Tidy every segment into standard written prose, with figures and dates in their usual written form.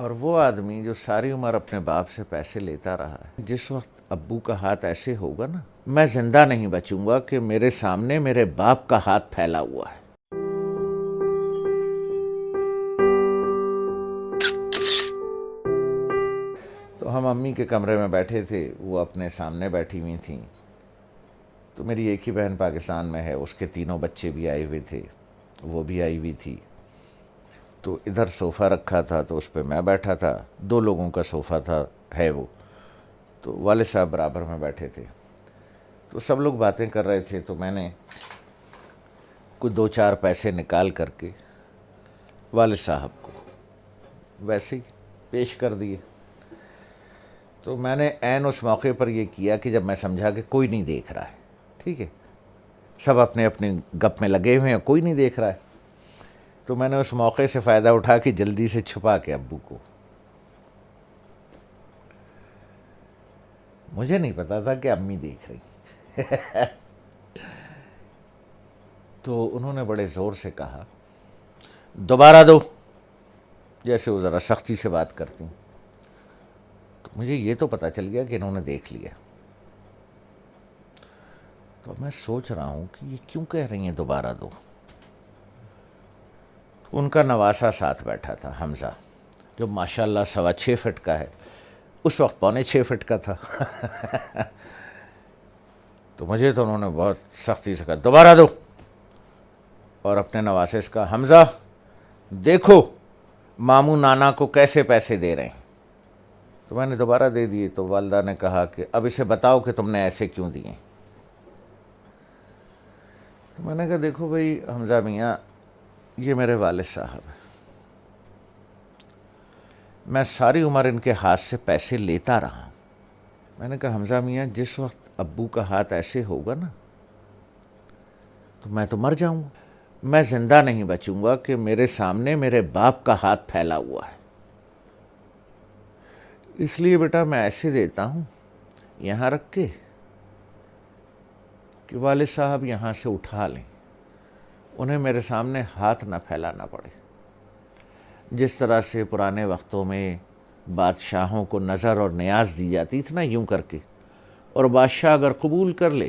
اور وہ آدمی جو ساری عمر اپنے باپ سے پیسے لیتا رہا ہے، جس وقت ابو کا ہاتھ ایسے ہوگا نا، میں زندہ نہیں بچوں گا کہ میرے سامنے میرے باپ کا ہاتھ پھیلا ہوا ہے۔ تو ہم امی کے کمرے میں بیٹھے تھے، وہ اپنے سامنے بیٹھی ہوئی تھیں۔ تو میری ایک ہی بہن پاکستان میں ہے، اس کے تینوں بچے بھی آئے ہوئے تھے، وہ بھی آئی ہوئی تھی۔ تو ادھر صوفہ رکھا تھا تو اس پہ میں بیٹھا تھا، 2 لوگوں کا صوفہ تھا، ہے وہ۔ تو والد صاحب برابر میں بیٹھے تھے، تو سب لوگ باتیں کر رہے تھے، تو میں نے کچھ 2-4 پیسے نکال کر کے والد صاحب کو ویسے ہی پیش کر دیے۔ تو میں نے عین اس موقع پر یہ کیا کہ جب میں سمجھا کہ کوئی نہیں دیکھ رہا ہے، ٹھیک ہے، سب اپنے اپنے گپ میں لگے ہوئے ہیں، کوئی نہیں دیکھ رہا ہے، تو میں نے اس موقع سے فائدہ اٹھا کے جلدی سے چھپا کے ابو کو، مجھے نہیں پتا تھا کہ امی دیکھ رہی تو انہوں نے بڑے زور سے کہا، دوبارہ دو، جیسے وہ ذرا سختی سے بات کرتی ہیں۔ تو مجھے یہ تو پتہ چل گیا کہ انہوں نے دیکھ لیا۔ تو میں سوچ رہا ہوں کہ یہ کیوں کہہ رہی ہیں دوبارہ دو۔ ان کا نواسا ساتھ بیٹھا تھا، حمزہ، جو ماشاءاللہ 6.25 فٹ کا ہے، اس وقت 6.25 فٹ کا تھا تو مجھے تو انہوں نے بہت سختی سے کہا دوبارہ دو، اور اپنے نواسے سے کہا، حمزہ دیکھو ماموں نانا کو کیسے پیسے دے رہے ہیں۔ تو میں نے دوبارہ دے دیے، تو والدہ نے کہا کہ اب اسے بتاؤ کہ تم نے ایسے کیوں دیے۔ تو میں نے کہا دیکھو بھائی حمزہ میاں، یہ میرے والد صاحب ہیں، میں ساری عمر ان کے ہاتھ سے پیسے لیتا رہا ہوں۔ میں نے کہا حمزہ میاں، جس وقت ابو کا ہاتھ ایسے ہوگا نا، تو میں تو مر جاؤں گا، میں زندہ نہیں بچوں گا کہ میرے سامنے میرے باپ کا ہاتھ پھیلا ہوا ہے، اس لیے بیٹا میں ایسے دیتا ہوں یہاں رکھ کے کہ والد صاحب یہاں سے اٹھا لیں، انہیں میرے سامنے ہاتھ نہ پھیلانا پڑے۔ جس طرح سے پرانے وقتوں میں بادشاہوں کو نظر اور نیاز دی جاتی تھی نا، یوں کر کے، اور بادشاہ اگر قبول کر لے،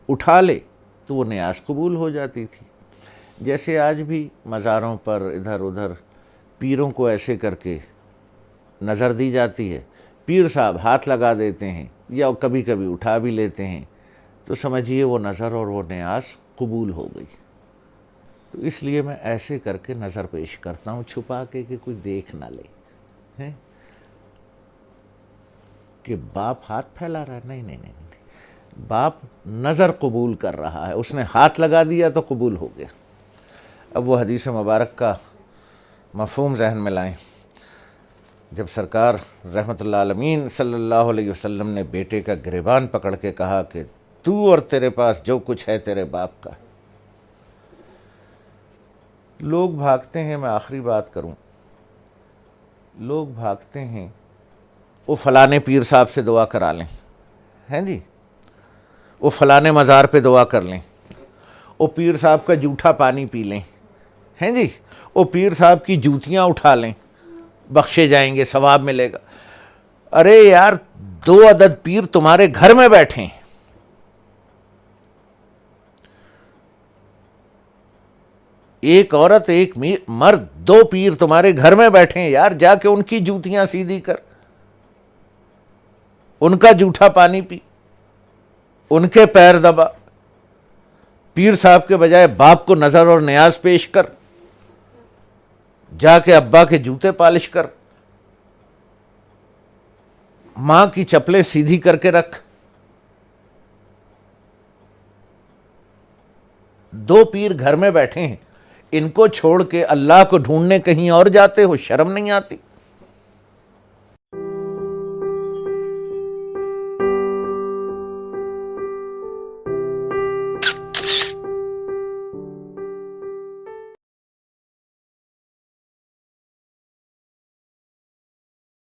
اٹھا لے، تو وہ نیاز قبول ہو جاتی تھی۔ جیسے آج بھی مزاروں پر ادھر ادھر پیروں کو ایسے کر کے نظر دی جاتی ہے، پیر صاحب ہاتھ لگا دیتے ہیں یا کبھی کبھی اٹھا بھی لیتے ہیں، تو سمجھیے وہ نظر اور وہ نیاز قبول ہو گئی۔ تو اس لیے میں ایسے کر کے نظر پیش کرتا ہوں، چھپا کے کہ کوئی دیکھ نہ لے کہ باپ ہاتھ پھیلا رہا ہے۔ نہیں نہیں نہیں، باپ نظر قبول کر رہا ہے، اس نے ہاتھ لگا دیا تو قبول ہو گیا۔ اب وہ حدیث مبارک کا مفہوم ذہن میں لائیں، جب سرکار رحمت اللہ عالمین صلی اللہ علیہ وسلم نے بیٹے کا گریبان پکڑ کے کہا کہ تو اور تیرے پاس جو کچھ ہے تیرے باپ کا۔ لوگ بھاگتے ہیں، میں آخری بات کروں، لوگ بھاگتے ہیں وہ فلانے پیر صاحب سے دعا کرا لیں، ہیں جی، وہ فلانے مزار پہ دعا کر لیں، وہ پیر صاحب کا جھوٹا پانی پی لیں، ہیں جی، وہ پیر صاحب کی جوتیاں اٹھا لیں، بخشے جائیں گے، ثواب ملے گا۔ ارے یار، 2 عدد پیر تمہارے گھر میں بیٹھے ہیں، ایک عورت ایک مرد، 2 پیر تمہارے گھر میں بیٹھے ہیں یار، جا کے ان کی جوتیاں سیدھی کر، ان کا جھوٹا پانی پی، ان کے پیر دبا، پیر صاحب کے بجائے باپ کو نظر اور نیاز پیش کر، جا کے ابا کے جوتے پالش کر، ماں کی چپلیں سیدھی کر کے رکھ۔ 2 پیر گھر میں بیٹھے ہیں، ان کو چھوڑ کے اللہ کو ڈھونڈنے کہیں اور جاتے ہو، شرم نہیں آتی؟